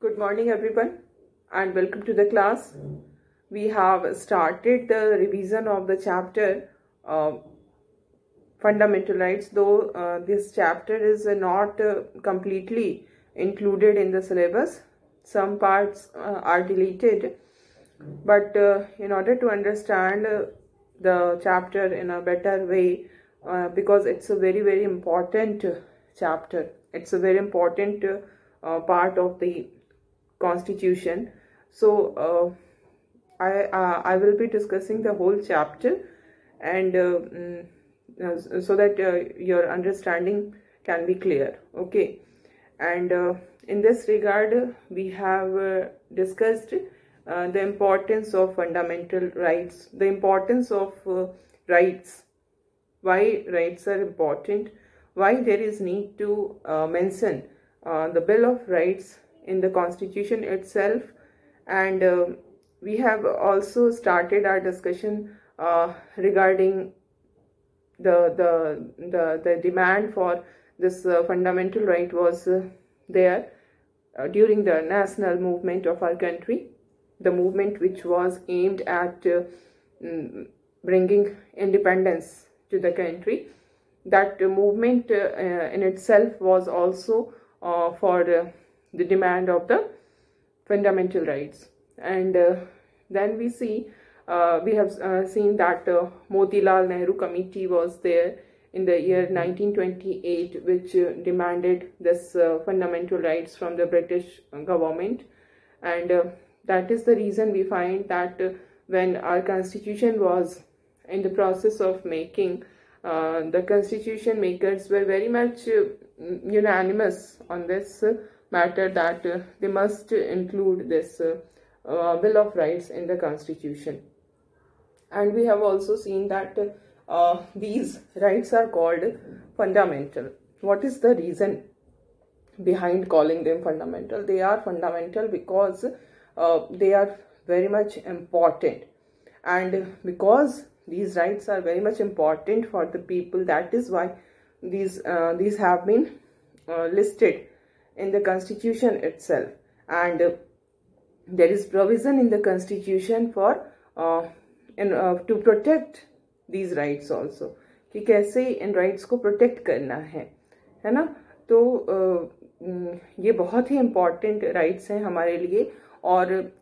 Good morning everyone and welcome to the class. We have started the revision of the chapter Fundamental Rights, though this chapter is not completely included in the syllabus. Some parts are deleted, but in order to understand the chapter in a better way, because it's a very important chapter, it's a very important part of the constitution. So I will be discussing the whole chapter, and so that your understanding can be clear. Okay, and in this regard we have discussed the importance of fundamental rights, the importance of rights, why rights are important, why there is need to mention the Bill of Rights in the Constitution itself, and we have also started our discussion regarding the demand for this fundamental right was there during the national movement of our country, the movement which was aimed at bringing independence to the country. That movement in itself was also for the demand of the fundamental rights. And then we have seen that Motilal Nehru Committee was there in the year 1928, which demanded this fundamental rights from the British government. And that is the reason we find that when our constitution was in the process of making, the constitution makers were very much unanimous on this matter, that they must include this Bill of Rights in the constitution. And we have also seen that these rights are called fundamental. What is the reason behind calling them fundamental? They are fundamental because they are very much important, and because these rights are very much important for the people, that is why these have been listed in the constitution itself. And there is provision in the constitution for to protect these rights also, कि कैसे इन rights को protect करना है ना. तो ये बहुत ही important rights हैं हमारे लिए, और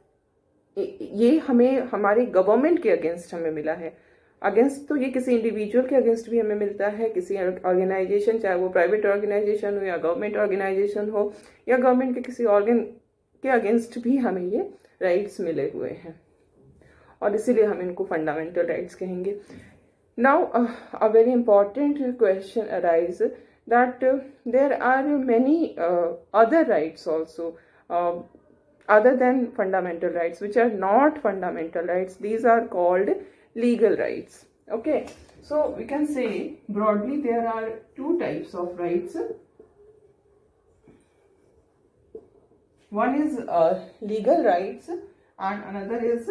ये हमें हमारे गवर्नमेंट के अगेंस्ट हमें मिला है. अगेंस्ट तो ये किसी इंडिविजुअल के अगेंस्ट भी हमें मिलता है, किसी ऑर्गेनाइजेशन, चाहे वो प्राइवेट ऑर्गेनाइजेशन हो या गवर्नमेंट ऑर्गेनाइजेशन हो या गवर्नमेंट के किसी ऑर्गन के अगेंस्ट भी हमें ये राइट्स मिले हुए हैं, और इसीलिए हम इनको फंडामेंटल राइट्स कहेंगे. Now a very important question arise that there are many other rights also other than fundamental rights, which are not fundamental rights. These are called legal rights. Okay, so we can say broadly there are two types of rights. One is legal rights and another is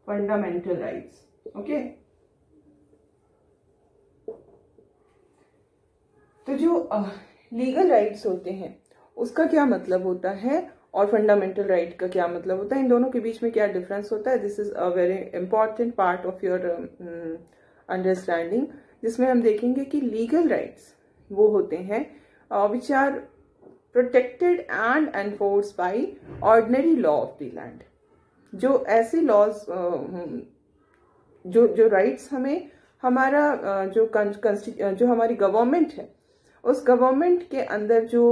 fundamental rights. Okay, तो जो legal rights होते हैं उसका क्या मतलब होता है और फंडामेंटल राइट का क्या मतलब होता है, इन दोनों के बीच में क्या डिफरेंस होता है, this is a very important part of your understanding, जिसमें हम देखेंगे कि लीगल राइट्स वो होते हैं which are protected and enforce by ordinary law of the land. जो ऐसे लॉज जो राइट्स हमें हमारा जो हमारी गवर्नमेंट है, उस गवर्नमेंट के अंदर जो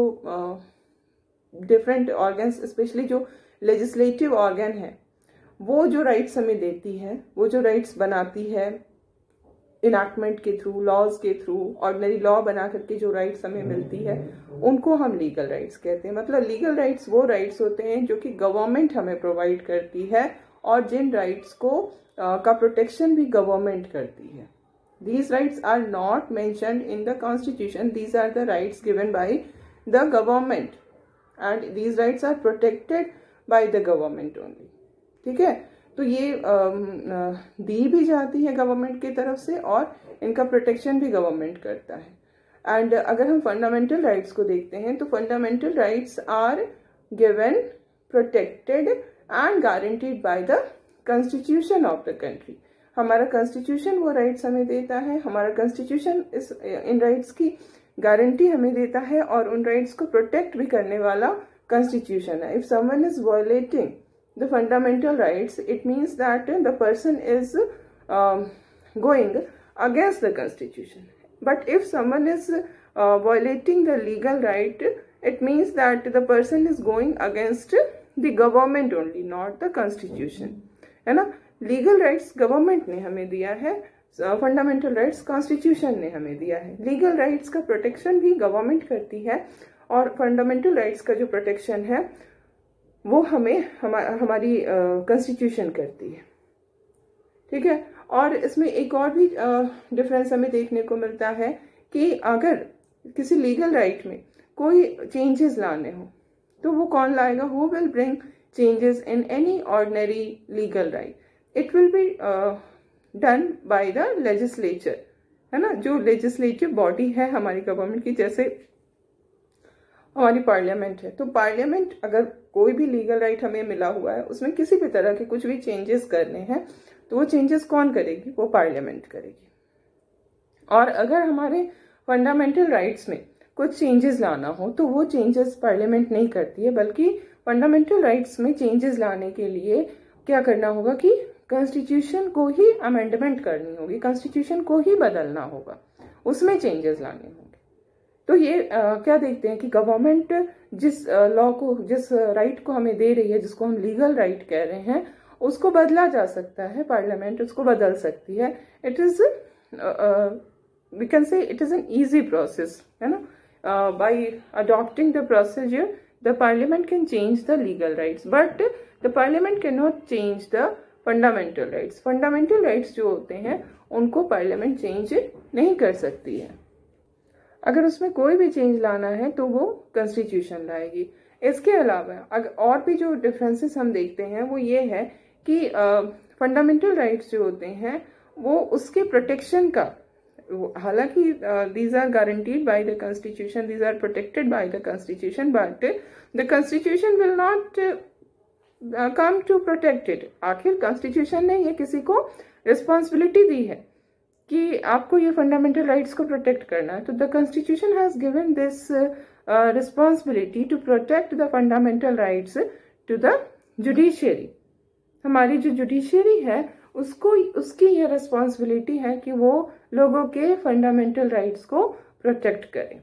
डिफरेंट ऑर्गन्स, स्पेशली जो लेजिस्लेटिव ऑर्गन है, वो जो राइट्स हमें देती है, वो जो राइट्स बनाती है इनैक्टमेंट के थ्रू, लॉज के थ्रू, ऑर्डिनरी लॉ बना करके जो राइट्स हमें मिलती है, उनको हम लीगल राइट्स कहते हैं. मतलब लीगल राइट्स वो राइट्स होते हैं जो कि गवर्नमेंट हमें प्रोवाइड करती है, और जिन राइट्स को का प्रोटेक्शन भी गवर्नमेंट करती है. These rights are not mentioned in the constitution. These are the rights given by the government, and these rights are protected by the government only. ठीक है, तो ये दी भी जाती है गवर्नमेंट की तरफ से, और इनका प्रोटेक्शन भी गवर्नमेंट करता है. एंड अगर हम फंडामेंटल राइट्स को देखते हैं तो fundamental rights are given, protected and guaranteed by the constitution of the country. हमारा कॉन्स्टिट्यूशन वो राइट्स हमें देता है, हमारा कॉन्स्टिट्यूशन इन राइट्स की गारंटी हमें देता है और उन राइट्स को प्रोटेक्ट भी करने वाला कॉन्स्टिट्यूशन है। If someone is violating the fundamental rights, it means that the person is going against the constitution. But if someone is violating the legal right, it means that the person is going against the government only, not the constitution, है ना। legal rights government ने हमें दिया है, fundamental rights constitution ने हमें दिया है। legal rights का protection भी government करती है और fundamental rights का जो protection है वो हमें हमारी constitution करती है, ठीक है। और इसमें एक और भी डिफरेंस हमें देखने को मिलता है कि अगर किसी लीगल राइट में कोई चेंजेस लाने हो तो वो कौन लाएगा? Who will bring changes in any ordinary legal right? It will be done by the legislature, है ना। जो लेजिस्लेटिव बॉडी है हमारी गवर्नमेंट की, जैसे हमारी पार्लियामेंट है, तो पार्लियामेंट अगर कोई भी लीगल राइट हमें मिला हुआ है उसमें किसी भी तरह के कुछ भी चेंजेस करने हैं तो वो चेंजेस कौन करेगी? वो पार्लियामेंट करेगी। और अगर हमारे फंडामेंटल राइट्स में कुछ चेंजेस लाना हो तो वो चेंजेस पार्लियामेंट नहीं करती है, बल्कि फंडामेंटल राइट्स में चेंजेस लाने के लिए क्या करना होगा कि कॉन्स्टिट्यूशन को ही अमेंडमेंट करनी होगी, कॉन्स्टिट्यूशन को ही बदलना होगा, उसमें चेंजेस लाने होंगे। तो ये क्या देखते हैं कि गवर्नमेंट जिस लॉ को, जिस राइट को हमें दे रही है, जिसको हम लीगल राइट कह रहे हैं, उसको बदला जा सकता है, पार्लियामेंट उसको बदल सकती है। It is we can say it is an easy process, है ना। By adopting the procedure the parliament can change the legal rights, but the parliament can not change the fundamental rights. Fundamental rights जो होते हैं उनको parliament change नहीं कर सकती है। अगर उसमें कोई भी चेंज लाना है तो वो कॉन्स्टिट्यूशन लाएगी। इसके अलावा अगर और भी जो डिफरेंसेस हम देखते हैं वो ये है कि फंडामेंटल राइट्स जो होते हैं वो उसके प्रोटेक्शन का, हालांकि these are guaranteed by the constitution, these are protected by the constitution, but the constitution will not come to protect it. आखिर कॉन्स्टिट्यूशन ने ये किसी को रिस्पॉन्सिबिलिटी दी है कि आपको ये फंडामेंटल राइट्स को प्रोटेक्ट करना है, तो the constitution has given this responsibility to protect the fundamental rights to the judiciary. हमारी जो जुडिशियरी है उसको, उसकी ये रिस्पॉन्सिबिलिटी है कि वो लोगों के फंडामेंटल राइट्स को प्रोटेक्ट करे।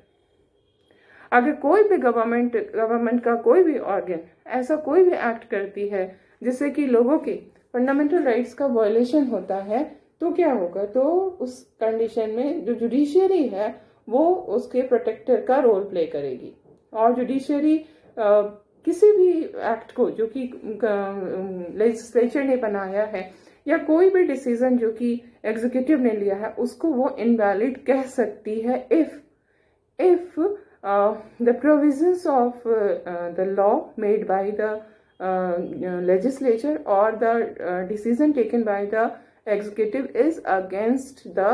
अगर कोई भी गवर्नमेंट का कोई भी ऑर्गन ऐसा कोई भी एक्ट करती है जिससे कि लोगों के फंडामेंटल राइट्स का वायलेशन होता है तो क्या होगा? तो उस कंडीशन में जो जुडिशियरी है वो उसके प्रोटेक्टर का रोल प्ले करेगी। और जुडिशियरी किसी भी एक्ट को जो कि लेजिस्लेचर ने बनाया है या कोई भी डिसीजन जो कि एग्जीक्यूटिव ने लिया है उसको वो इनवैलिड कह सकती है if the provisions of the law made by the legislature or the decision taken by the executive is against the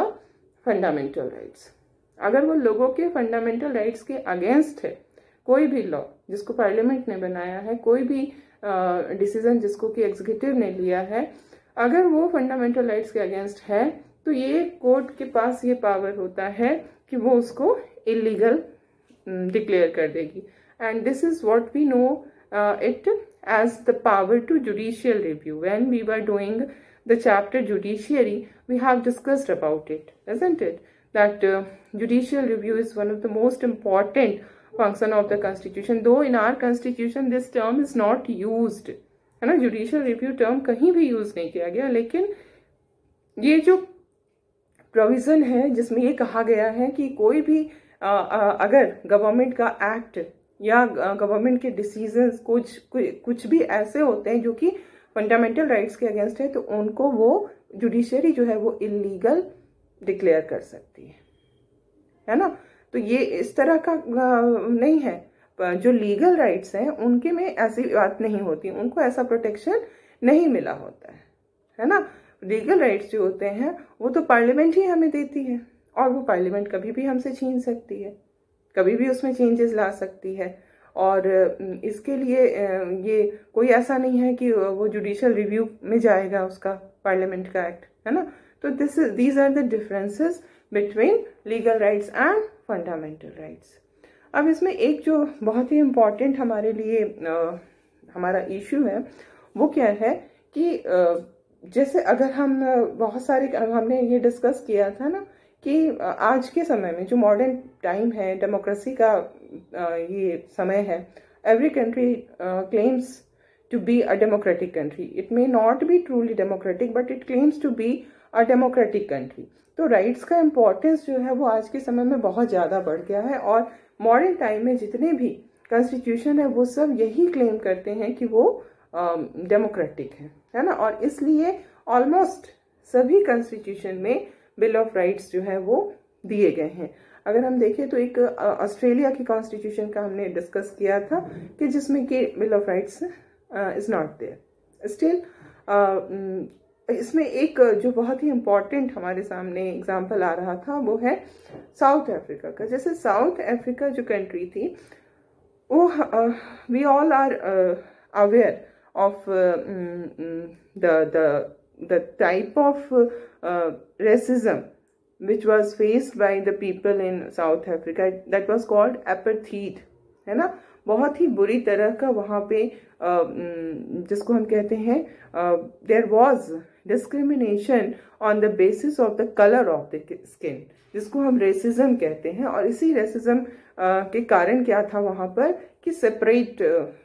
fundamental rights। अगर वो लोगों के फंडामेंटल राइट्स के अगेंस्ट है, कोई भी लॉ जिसको पार्लियामेंट ने बनाया है, कोई भी डिसीजन जिसको कि एग्जीक्यूटिव ने लिया है, अगर वो फंडामेंटल राइट्स के अगेंस्ट है तो ये कोर्ट के पास ये पावर होता है कि वो उसको इलीगल डिक्लेयर कर देगी। And this is what we know it as the power to judicial review. When we were doing the chapter judiciary, we have discussed about it, isn't it, that judicial review is one of the most important function of the constitution, though in our constitution this term is not used, है ना। judicial review term कहीं भी use नहीं किया गया, लेकिन ये जो प्रोविजन है जिसमें ये कहा गया है कि कोई भी अगर गवर्नमेंट का एक्ट या गवर्नमेंट के डिसीजंस कुछ भी ऐसे होते हैं जो कि फंडामेंटल राइट्स के अगेंस्ट है तो उनको वो जुडिशियरी जो है वो इलीगल डिक्लेयर कर सकती है ना। तो ये इस तरह का नहीं है, जो लीगल राइट्स हैं उनके में ऐसी बात नहीं होती, उनको ऐसा प्रोटेक्शन नहीं मिला होता है ना। लीगल राइट्स जो होते हैं वो तो पार्लियामेंट ही हमें देती है, और वो पार्लियामेंट कभी भी हमसे छीन सकती है, कभी भी उसमें चेंजेस ला सकती है। और इसके लिए ये कोई ऐसा नहीं है कि वो जुडिशियल रिव्यू में जाएगा उसका पार्लियामेंट का एक्ट, है ना। तो these are the differences between legal rights and fundamental rights. अब इसमें एक जो बहुत ही इम्पॉर्टेंट हमारे लिए हमारा इशू है वो क्या है कि जैसे अगर हम बहुत सारे हमने ये डिस्कस किया था ना कि आज के समय में जो मॉडर्न टाइम है, डेमोक्रेसी का ये समय है, every country claims to be a democratic country. It may not be truly democratic but it claims to be a democratic country. तो राइट्स का इम्पोर्टेंस जो है वो आज के समय में बहुत ज़्यादा बढ़ गया है, और मॉडर्न टाइम में जितने भी कॉन्स्टिट्यूशन है वो सब यही क्लेम करते हैं कि वो डेमोक्रेटिक है ना। और इसलिए ऑलमोस्ट सभी कॉन्स्टिट्यूशन में बिल ऑफ राइट्स जो है वो दिए गए हैं। अगर हम देखें तो एक ऑस्ट्रेलिया की कॉन्स्टिट्यूशन का हमने डिस्कस किया था कि जिसमें कि bill of rights is not there still. इसमें एक जो बहुत ही इम्पॉर्टेंट हमारे सामने एग्जाम्पल आ रहा था वो है साउथ अफ्रीका का। जैसे साउथ अफ्रीका जो कंट्री थी वो we all are aware of the type of racism which was faced by the people in South Africa, that was called apartheid, है ना। बहुत ही बुरी तरह का वहाँ पे जिसको हम कहते हैं there was discrimination on the basis of the color of the skin, जिसको हम रेसिज्म कहते हैं। और इसी रेसिज्म के कारण क्या था वहाँ पर कि सेपरेट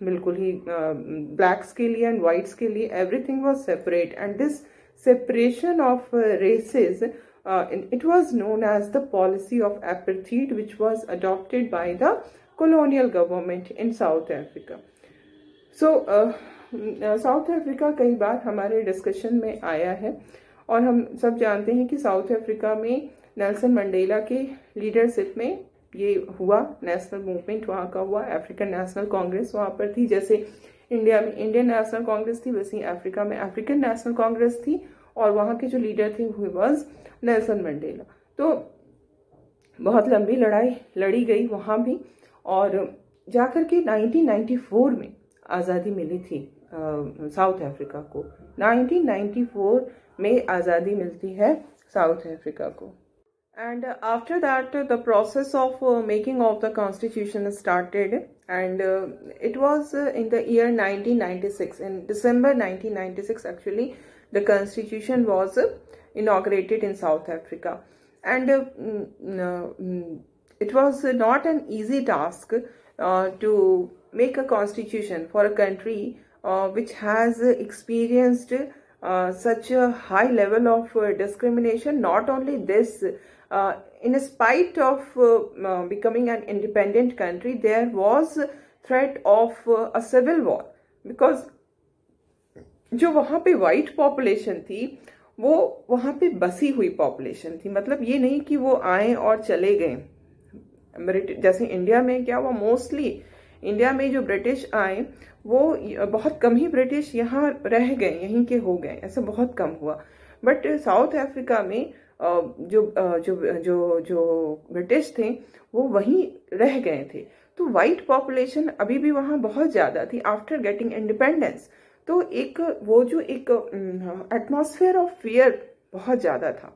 बिल्कुल ही ब्लैक्स के लिए एंड वाइट्स के लिए everything was separate, and this separation of races it was known as the policy of apartheid, which was adopted by the colonial government in South Africa. So south Africa कई बार हमारे discussion में आया है, और हम सब जानते हैं कि साउथ अफ्रीका में नेल्सन मंडेला के लीडरशिप में ये हुआ, नेशनल मूवमेंट वहाँ का हुआ, अफ्रीकन नेशनल कांग्रेस वहाँ पर थी। जैसे इंडिया में इंडियन नेशनल कांग्रेस थी, वैसे ही अफ्रीका में अफ्रीकन नेशनल कांग्रेस थी, और वहाँ के जो लीडर थे वो वाज नेल्सन मंडेला। तो बहुत लंबी लड़ाई लड़ी गई वहाँ भी, और जाकर के 1994 में आज़ादी मिली थी साउथ अफ्रीका को। 1994 में आज़ादी मिलती है साउथ अफ्रीका को। And after that, the process of making of the constitution started, and it was in the year 1996. In December 1996, actually, the constitution was inaugurated in South Africa, and it was not an easy task to make a constitution for a country which has experienced such a high level of discrimination. Not only this, in spite of becoming an independent country, there was threat of a civil war, because जो वहाँ पे white population थी वो वहाँ पे बसी हुई population थी। मतलब ये नहीं कि वो आए और चले गए। जैसे इंडिया में क्या हुआ, मोस्टली इंडिया में जो ब्रिटिश आए वो बहुत कम ही ब्रिटिश यहाँ रह गए, यहीं के हो गए, ऐसा बहुत कम हुआ। बट साउथ अफ्रीका में जो जो जो जो ब्रिटिश थे वो वहीं रह गए थे। तो वाइट पॉपुलेशन अभी भी वहाँ बहुत ज़्यादा थी आफ्टर गेटिंग इंडिपेंडेंस। तो एक वो जो एक एटमॉस्फेयर ऑफ फियर बहुत ज़्यादा था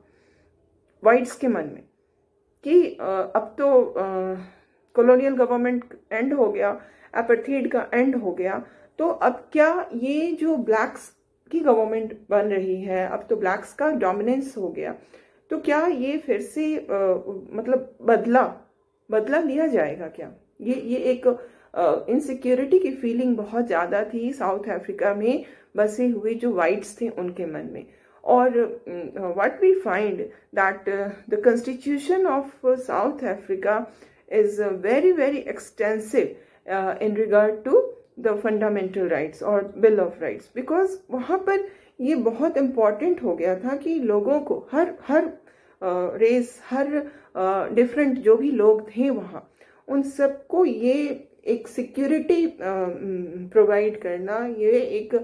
वाइट्स के मन में कि अब तो कॉलोनियल गवर्नमेंट एंड हो गया, अपार्थाइड का एंड हो गया, तो अब क्या ये जो ब्लैक्स की गवर्नमेंट बन रही है, अब तो ब्लैक्स का डोमिनेंस हो गया, तो क्या ये फिर से मतलब बदला लिया जाएगा क्या? ये एक इनसिक्योरिटी की फीलिंग बहुत ज़्यादा थी साउथ अफ्रीका में बसे हुए जो वाइट्स थे उनके मन में। और what we find that the constitution of South Africa is very very extensive in regard to the fundamental rights और बिल ऑफ राइट्स, बिकॉज वहाँ पर ये बहुत इम्पॉर्टेंट हो गया था कि लोगों को हर रेस, हर डिफरेंट जो भी लोग थे वहाँ, उन सबको ये एक सिक्योरिटी प्रोवाइड करना, ये एक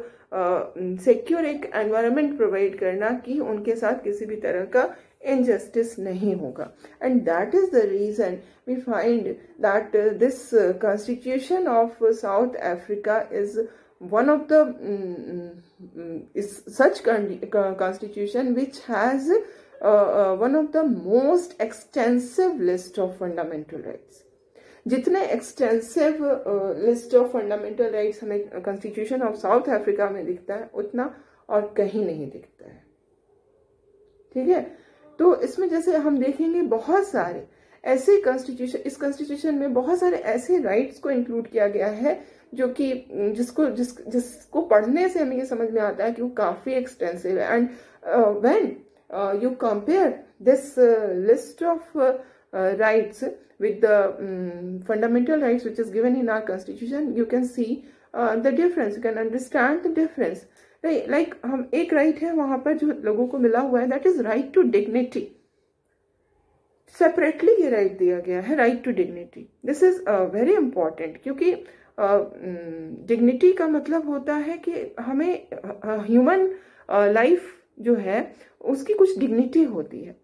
सिक्योर एक एनवायरनमेंट प्रोवाइड करना कि उनके साथ किसी भी तरह का इनजस्टिस नहीं होगा. And that is the reason we find that this constitution of South Africa is one of the is such constitution which has one of the most extensive list of fundamental rights. जितने extensive list of fundamental rights हमें constitution of South Africa में दिखता है उतना और कहीं नहीं दिखता है. ठीक है, तो इसमें जैसे हम देखेंगे बहुत सारे ऐसे कॉन्स्टिट्यूशन, इस कॉन्स्टिट्यूशन में बहुत सारे ऐसे राइट्स को इंक्लूड किया गया है जो कि जिसको पढ़ने से हमें ये समझ में आता है कि वो काफी एक्सटेंसिव है. And when you compare this list of rights with the fundamental rights which is given in our constitution, you can see the difference, you can understand the difference. Like हम एक right है वहां पर जो लोगों को मिला हुआ है, that is right to dignity. Separately ये राइट दिया गया है, right to dignity. This is very important, क्योंकि डिग्निटी का मतलब होता है कि हमें ह्यूमन लाइफ जो है उसकी कुछ डिग्निटी होती है,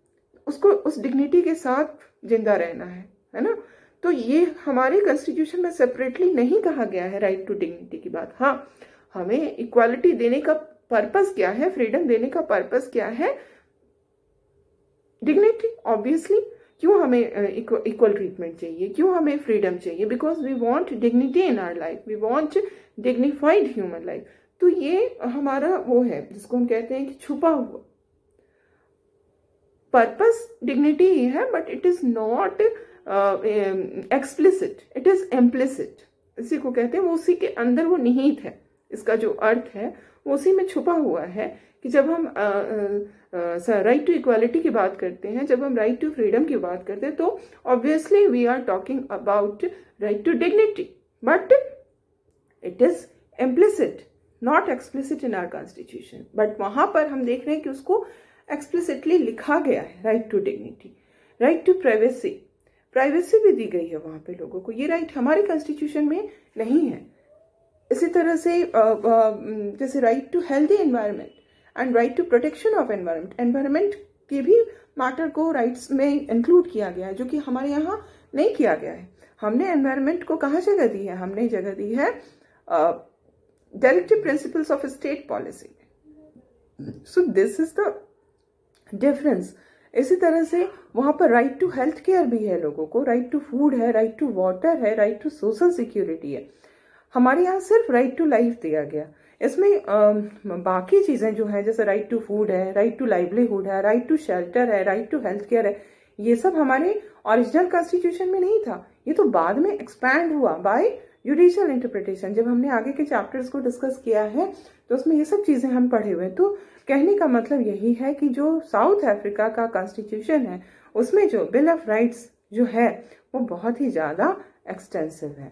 उसको उस डिग्निटी के साथ जिंदा रहना है ना. तो ये हमारे कॉन्स्टिट्यूशन में सेपरेटली नहीं कहा गया है राइट टू डिग्निटी की बात. हाँ, हमें इक्वालिटी देने का पर्पस क्या है, फ्रीडम देने का पर्पस क्या है, डिग्निटी. ऑब्वियसली क्यों हमें इक्वल ट्रीटमेंट चाहिए, क्यों हमें फ्रीडम चाहिए, because we want dignity in our life, we want dignified human life. तो ये हमारा वो है जिसको हम कहते हैं कि छुपा हुआ पर्पस डिग्निटी ही है, but it is not explicit, it is implicit. इसी को कहते हैं, वो उसी के अंदर वो निहित है. इसका जो अर्थ है वो उसी में छुपा हुआ है कि जब हम राइट टू इक्वालिटी की बात करते हैं, जब हम राइट टू फ्रीडम की बात करते हैं, तो obviously we are talking about right to dignity, but it is implicit, not explicit in our constitution. But वहां पर हम देख रहे हैं कि उसको एक्सप्लिसिटली लिखा गया है, right to dignity. Right to privacy, privacy भी दी गई है वहां पे लोगों को. ये राइट हमारे कॉन्स्टिट्यूशन में नहीं है. इसी तरह से जैसे right to healthy environment and right to protection of environment, environment के भी मैटर को राइट्स में इंक्लूड किया गया है, जो कि हमारे यहाँ नहीं किया गया है. हमने एनवायरनमेंट को कहाँ जगह दी है, हमने जगह दी है directive principles of state policy. So this is the difference. इसी तरह से वहां पर राइट टू हेल्थ केयर भी है लोगों को, राइट टू फूड है, राइट टू वाटर है, राइट टू सोशल सिक्योरिटी है. हमारे यहाँ सिर्फ राइट टू लाइफ दिया गया. इसमें बाकी चीजें जो है, जैसे राइट टू फूड है, राइट टू लाइवलीहुड है, राइट टू शेल्टर है, राइट टू हेल्थ केयर है, ये सब हमारे ओरिजिनल कॉन्स्टिट्यूशन में नहीं था. ये तो बाद में एक्सपैंड हुआ बाय जुडिशियल इंटरप्रिटेशन. जब हमने आगे के चैप्टर्स को डिस्कस किया है तो उसमें ये सब चीजें हम पढ़े हुए. तो कहने का मतलब यही है कि जो साउथ अफ्रीका का कॉन्स्टिट्यूशन है उसमें जो बिल ऑफ राइट्स जो है वो बहुत ही ज्यादा एक्सटेंसिव है.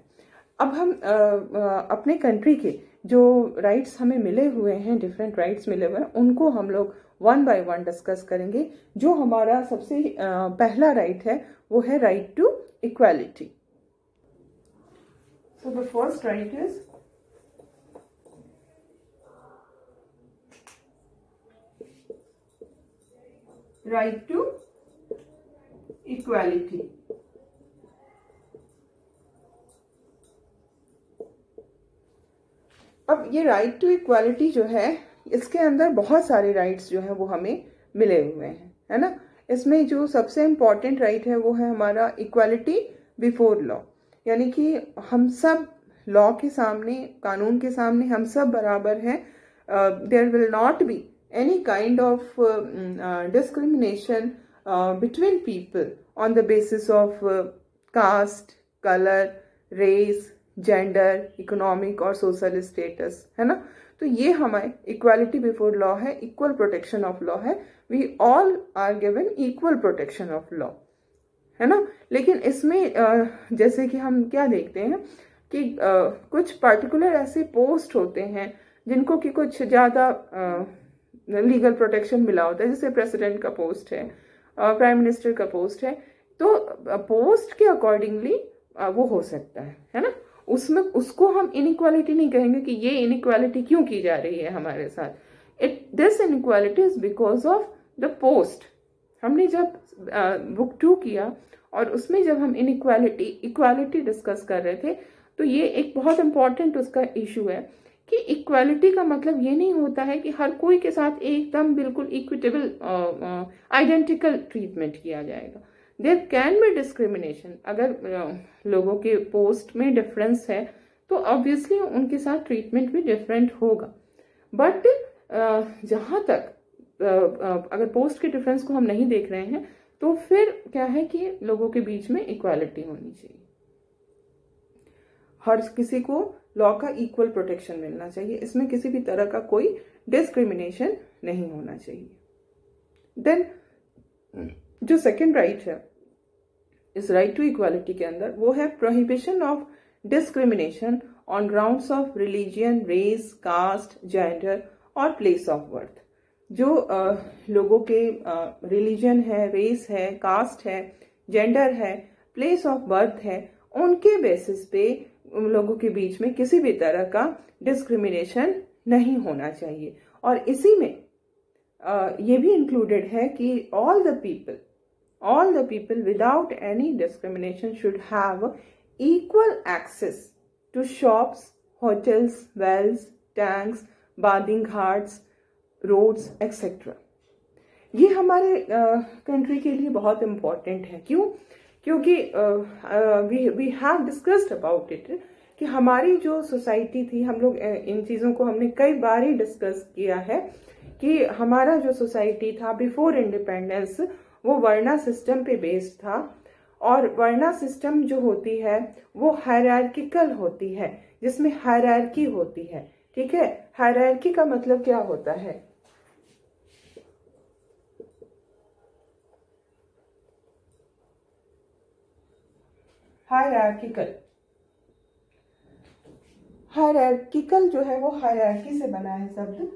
अब हम अपने कंट्री के जो राइट्स हमें मिले हुए हैं, डिफरेंट राइट्स मिले हुए हैं, उनको हम लोग वन बाय वन डिस्कस करेंगे. जो हमारा सबसे पहला राइट है वो है right to equality. So the first right is right to equality. अब ये राइट टू इक्वालिटी जो है, इसके अंदर बहुत सारे राइट्स जो है वो हमें मिले हुए हैं, है ना. इसमें जो सबसे इम्पोर्टेंट राइट है वो है हमारा इक्वालिटी बिफोर लॉ, यानी कि हम सब लॉ के सामने, कानून के सामने हम सब बराबर हैं. There will not be any kind of discrimination between people on the basis of caste, colour, race, gender, economic और सोशल स्टेटस, है ना. तो ये हमारे इक्वालिटी बिफोर लॉ है, इक्वल प्रोटेक्शन ऑफ लॉ है. We all are given equal protection of law, है ना. लेकिन इसमें जैसे कि हम क्या देखते हैं कि कुछ पर्टिकुलर ऐसे पोस्ट होते हैं जिनको कि कुछ ज्यादा लीगल प्रोटेक्शन मिला होता है, जैसे प्रेसिडेंट का पोस्ट है, प्राइम मिनिस्टर का पोस्ट है. तो पोस्ट के अकॉर्डिंगली वो हो सकता है ना. उसमें उसको हम इनइक्वालिटी नहीं कहेंगे कि ये इनइक्वालिटी क्यों की जा रही है हमारे साथ. This inequality is because of the post, हमने जब बुक 2 किया और उसमें जब हम इक्वालिटी डिस्कस कर रहे थे, तो ये एक बहुत इंपॉर्टेंट उसका इशू है कि इक्वालिटी का मतलब ये नहीं होता है कि हर कोई के साथ एकदम बिल्कुल इक्विटेबल आइडेंटिकल ट्रीटमेंट किया जाएगा। There can be discrimination. अगर लोगों के पोस्ट में डिफरेंस है तो ऑब्वियसली उनके साथ ट्रीटमेंट भी डिफरेंट होगा। बट जहाँ तक अगर पोस्ट के डिफरेंस को हम नहीं देख रहे हैं तो फिर क्या है कि लोगों के बीच में इक्वालिटी होनी चाहिए। हर किसी को लॉ का इक्वल प्रोटेक्शन मिलना चाहिए, इसमें किसी भी तरह का कोई डिस्क्रिमिनेशन नहीं होना चाहिए। देन जो सेकंड राइट है इस राइट टू इक्वालिटी के अंदर, वो है prohibition of discrimination on grounds of religion, race, caste, gender और प्लेस ऑफ बर्थ। जो लोगों के रिलीजन है, रेस है, कास्ट है, जेंडर है, प्लेस ऑफ बर्थ है, उनके बेसिस पे उन लोगों के बीच में किसी भी तरह का डिस्क्रिमिनेशन नहीं होना चाहिए। और इसी में ये भी इंक्लूडेड है कि all the people without any discrimination should have equal access to shops, hotels, wells, tanks, bathing ghats, roads, etc. ये हमारे कंट्री के लिए बहुत इम्पोर्टेंट है। क्यों? क्योंकि we have discussed about it कि हमारी जो सोसाइटी थी, हम लोग इन चीज़ों को हमने कई बार ही डिस्कस किया है कि हमारा जो सोसाइटी था बिफोर इंडिपेंडेंस वो वर्ना सिस्टम पे बेस्ड था। और वर्ना सिस्टम जो होती है वो हायरार्किकल होती है, जिसमें हायरार्की होती है। ठीक है, हायरार्की का मतलब क्या होता है? हायरार्किकल जो है वो हायरार्की से बना है शब्द।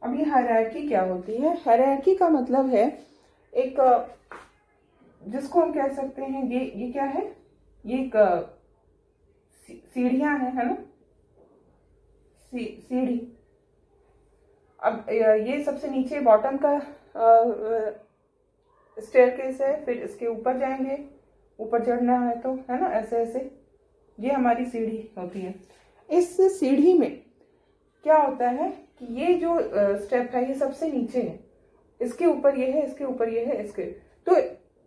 अब ये हायरार्की क्या होती है? हायरार्की का मतलब है एक, जिसको हम कह सकते हैं, ये क्या है? ये एक सीढ़ियां है ना? सीढ़ी। अब ये सबसे नीचे बॉटम का स्टेयरकेस है, फिर इसके ऊपर जाएंगे, ऊपर चढ़ना है तो, है ना, ऐसे ऐसे ये हमारी सीढ़ी होती है। इस सीढ़ी में क्या होता है कि ये जो स्टेप है ये सबसे नीचे है, इसके ऊपर ये है, इसके ऊपर ये है, इसके तो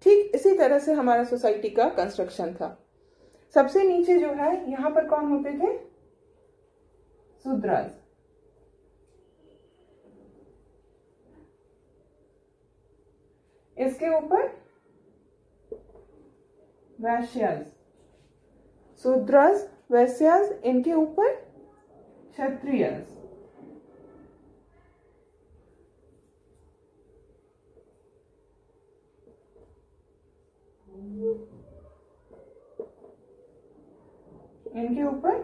ठीक इसी तरह से हमारा सोसाइटी का कंस्ट्रक्शन था। सबसे नीचे जो है यहाँ पर कौन होते थे? शूद्रास। इसके ऊपर वैश्यास। शूद्रास, वैश्यास, इनके ऊपर क्षत्रियस। इनके ऊपर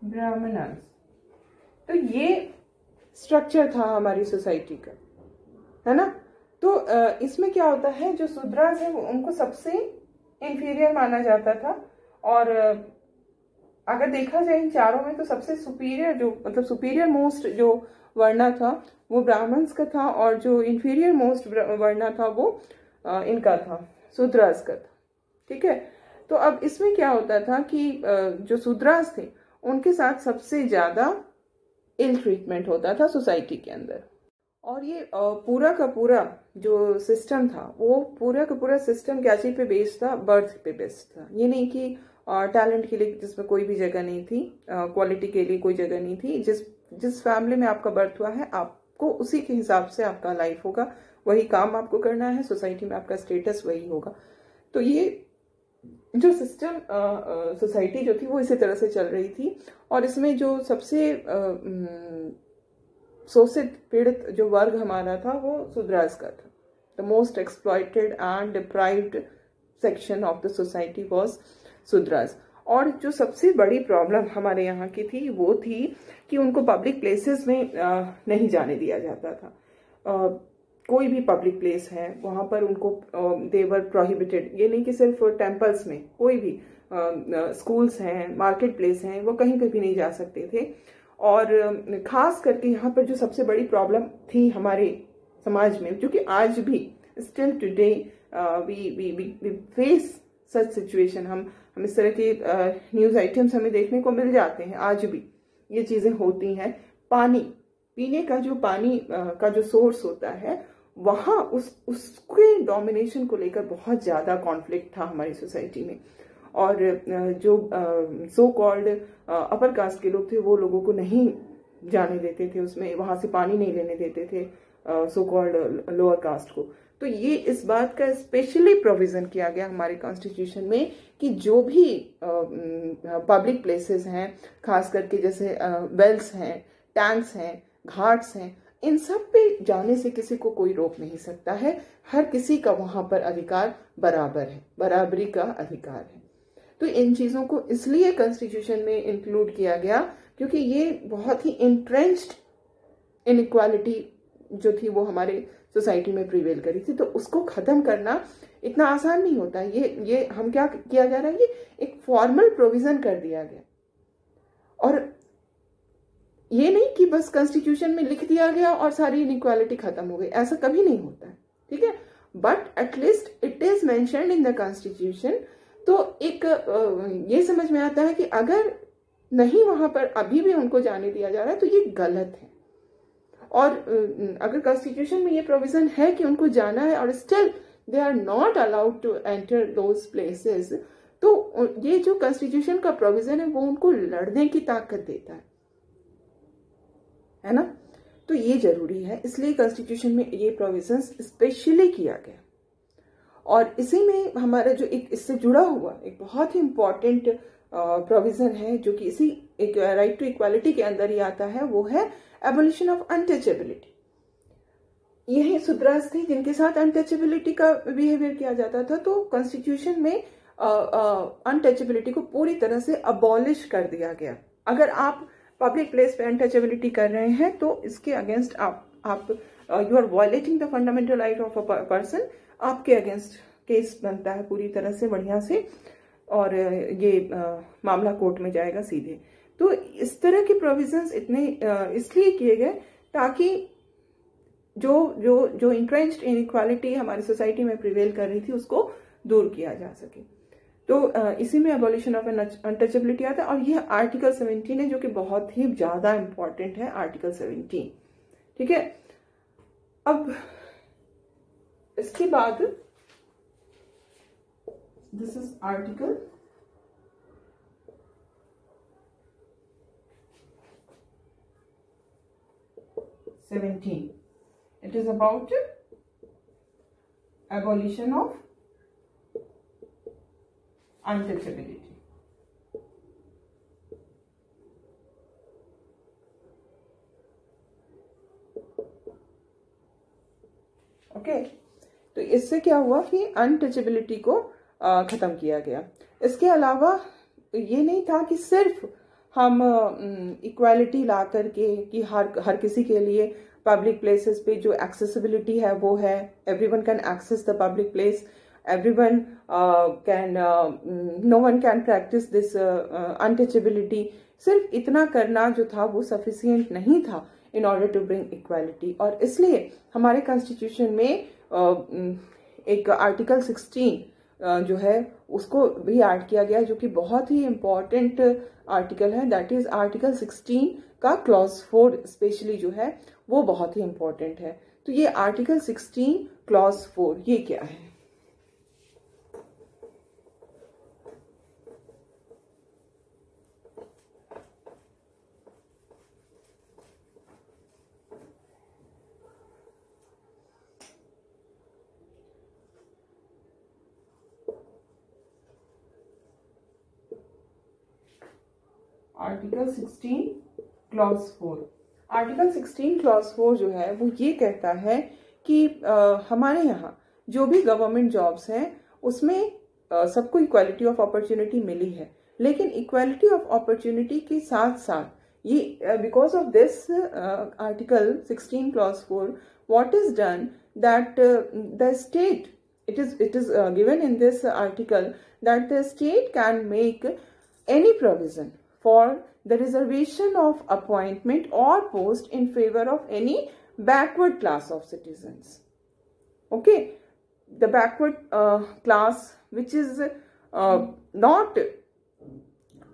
ब्राह्मणस। तो ये स्ट्रक्चर था हमारी सोसाइटी का, है ना। तो इसमें क्या होता है, जो शूद्रास है उनको सबसे इंफीरियर माना जाता था। और अगर देखा जाए इन चारों में तो सबसे सुपीरियर जो मतलब सुपीरियर मोस्ट जो वर्णा था वो ब्राह्मण्स का था, और जो इंफीरियर मोस्ट वर्णा था वो इनका था, शूद्रास का था। ठीक है, तो अब इसमें क्या होता था कि जो शूद्रास थे उनके साथ सबसे ज्यादा इल ट्रीटमेंट होता था सोसाइटी के अंदर। और ये पूरा का पूरा जो सिस्टम था वो पूरा का पूरा सिस्टम क्या चीज पे बेस्ड था? बर्थ पे बेस्ड था। ये नहीं कि टैलेंट के लिए जिसमें कोई भी जगह नहीं थी, क्वालिटी के लिए कोई जगह नहीं थी। जिस फैमिली में आपका बर्थ हुआ है आपको उसी के हिसाब से आपका लाइफ होगा, वही काम आपको करना है, सोसाइटी में आपका स्टेटस वही होगा। तो ये जो सिस्टम सोसाइटी जो थी वो इसी तरह से चल रही थी। और इसमें जो सबसे शोषित पीड़ित जो वर्ग हमारा था वो शूद्रास का था। The most exploited and deprived section of the society was Shudras. और जो सबसे बड़ी प्रॉब्लम हमारे यहाँ की थी वो थी कि उनको पब्लिक प्लेसेस में नहीं जाने दिया जाता था। कोई भी पब्लिक प्लेस है वहाँ पर उनको देवर प्रोहिबिटेड। ये नहीं कि सिर्फ टेम्पल्स में, कोई भी स्कूल्स हैं, मार्केट प्लेस हैं, वो कहीं पे भी नहीं जा सकते थे। और खास करके यहाँ पर जो सबसे बड़ी प्रॉब्लम थी हमारे समाज में, जो कि आज भी still today we face such situation, हम इस तरह के न्यूज आइटम्स हमें देखने को मिल जाते हैं, आज भी ये चीजें होती हैं। पानी, पीने का जो पानी का जो सोर्स होता है, वहां उसके डोमिनेशन को लेकर बहुत ज्यादा कॉन्फ्लिक्ट था हमारी सोसाइटी में। और जो सो कॉल्ड अपर कास्ट के लोग थे, वो लोगों को नहीं जाने देते थे उसमें, वहां से पानी नहीं लेने देते थे सो कॉल्ड लोअर कास्ट को। तो ये इस बात का स्पेशली प्रोविजन किया गया हमारे कॉन्स्टिट्यूशन में कि जो भी पब्लिक प्लेसेस हैं, खास करके जैसे वेल्स हैं, टैंक्स हैं, घाट्स हैं, इन सब पे जाने से किसी को कोई रोक नहीं सकता है। हर किसी का वहां पर अधिकार बराबर है, बराबरी का अधिकार है। तो इन चीजों को इसलिए कॉन्स्टिट्यूशन में इंक्लूड किया गया क्योंकि ये बहुत ही इंट्रेंच्ड इनइक्वालिटी जो थी वो हमारे सोसाइटी में प्रिवेल करी थी। तो उसको खत्म करना इतना आसान नहीं होता। ये हम क्या किया जा रहा है, ये एक फॉर्मल प्रोविजन कर दिया गया, और ये नहीं कि बस कॉन्स्टिट्यूशन में लिख दिया गया और सारी इनइक्वालिटी खत्म हो गई, ऐसा कभी नहीं होता है, ठीक है। But at least it is mentioned in the constitution. तो एक ये समझ में आता है कि अगर नहीं वहां पर अभी भी उनको जाने दिया जा रहा है तो ये गलत है। और अगर कॉन्स्टिट्यूशन में ये प्रोविजन है कि उनको जाना है और still they are not allowed to enter those places, तो ये जो कॉन्स्टिट्यूशन का प्रोविजन है वो उनको लड़ने की ताकत देता है ना। तो ये जरूरी है, इसलिए कॉन्स्टिट्यूशन में ये प्रोविजन स्पेशली किया गया। और इसी में हमारा जो एक इससे जुड़ा हुआ एक बहुत ही इंपॉर्टेंट प्रोविजन है, जो कि इसी एक राइट टू इक्वालिटी के अंदर ही आता है, वो है एबोलिशन ऑफ अनटचेबिलिटी। यही सुद्रास थे जिनके साथ अनटचेबिलिटी का बिहेवियर किया जाता था। तो कॉन्स्टिट्यूशन में अनटचेबिलिटी को पूरी तरह से अबॉलिश कर दिया गया। अगर आप पब्लिक प्लेस पे अनटचेबिलिटी कर रहे हैं तो इसके अगेंस्ट आप you are violating the fundamental right of a person, आपके अगेंस्ट केस बनता है पूरी तरह से बढ़िया से, और ये मामला कोर्ट में जाएगा सीधे। तो इस तरह के प्रोविजंस इतने इसलिए किए गए ताकि जो इंट्रेंच्ड इनइक्वालिटी हमारी सोसाइटी में प्रिवेल कर रही थी उसको दूर किया जा सके। तो इसी में एबॉलिशन ऑफ अनटचेबिलिटी आता है। और यह आर्टिकल 17 है, जो कि बहुत ही ज्यादा इंपॉर्टेंट है, आर्टिकल 17, ठीक है। अब इसके बाद this is article 17. It is about abolition of untouchability. Okay, तो इससे क्या हुआ कि अनटचेबिलिटी को खत्म किया गया। इसके अलावा ये नहीं था कि सिर्फ हम इक्वालिटी ला करके कि हर किसी के लिए पब्लिक प्लेसेस पे जो एक्सेसिबिलिटी है वो है, everyone can access the public place, everyone no one can practice this untouchability। सिर्फ इतना करना जो था वो सफिशिएंट नहीं था in order to bring equality। और इसलिए हमारे कॉन्स्टिट्यूशन में एक आर्टिकल 16 जो है उसको भी ऐड किया गया, जो कि बहुत ही इम्पोर्टेंट आर्टिकल है। दैट इज आर्टिकल 16 का क्लॉज 4 स्पेशली जो है वो बहुत ही इम्पोर्टेंट है। तो ये आर्टिकल 16 क्लॉज 4 ये क्या है? Article 16 clause 4। आर्टिकल 16 क्लॉज 4 जो है वो ये कहता है कि हमारे यहाँ जो भी गवर्नमेंट जॉब्स हैं उसमें सबको इक्वालिटी ऑफ अपॉर्चुनिटी मिली है, लेकिन इक्वालिटी ऑफ अपॉर्चुनिटी के साथ साथ ये because of this article 16 clause 4 what is done that the state it is given in this article that the state can make any provision for the reservation of appointment or post in favor of any backward class of citizens. Okay, the backward class which is not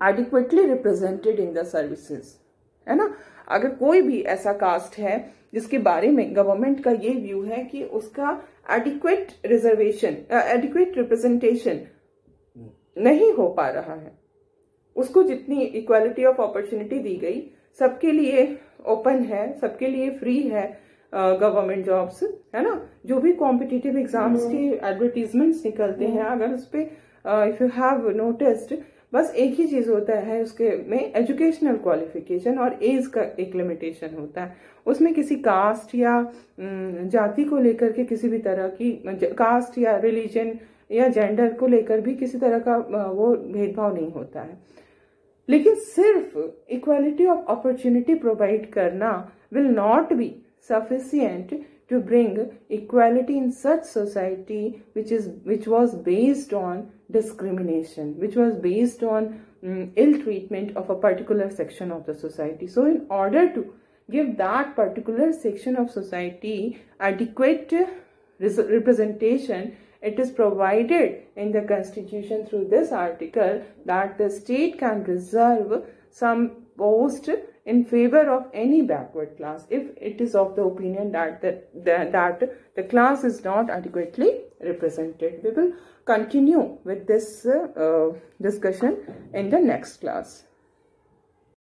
adequately represented in the services, है ना. अगर कोई भी ऐसा cast है जिसके बारे में गवर्नमेंट का ये व्यू है कि उसका एडिक्वेट रिजर्वेशन एडिक्वेट रिप्रेजेंटेशन नहीं हो पा रहा है, उसको जितनी इक्वालिटी ऑफ अपॉर्चुनिटी दी गई, सबके लिए ओपन है, सबके लिए फ्री है गवर्नमेंट जॉब्स, है ना. जो भी कॉम्पिटिटिव एग्जाम्स के एडवर्टीजमेंट्स निकलते हैं, अगर उस पर इफ यू हैव नोटिस्ड, बस एक ही चीज होता है उसके में, एजुकेशनल क्वालिफिकेशन और एज का एक लिमिटेशन होता है. उसमें किसी कास्ट या जाति को लेकर के किसी भी तरह की, कास्ट या रिलीजन या जेंडर को लेकर भी किसी तरह का वो भेदभाव नहीं होता है. लेकिन सिर्फ इक्वालिटी ऑफ अपॉर्चुनिटी प्रोवाइड करना will not B sufficient to bring equality in such society which was based on discrimination, which was based on ill treatment of a particular section of the society. So in order to give that particular section of society adequate representation, it is provided in the constitution through this article that the state can reserve some post in favor of any backward class if it is of the opinion that the class is not adequately represented. We will continue with this discussion in the next class.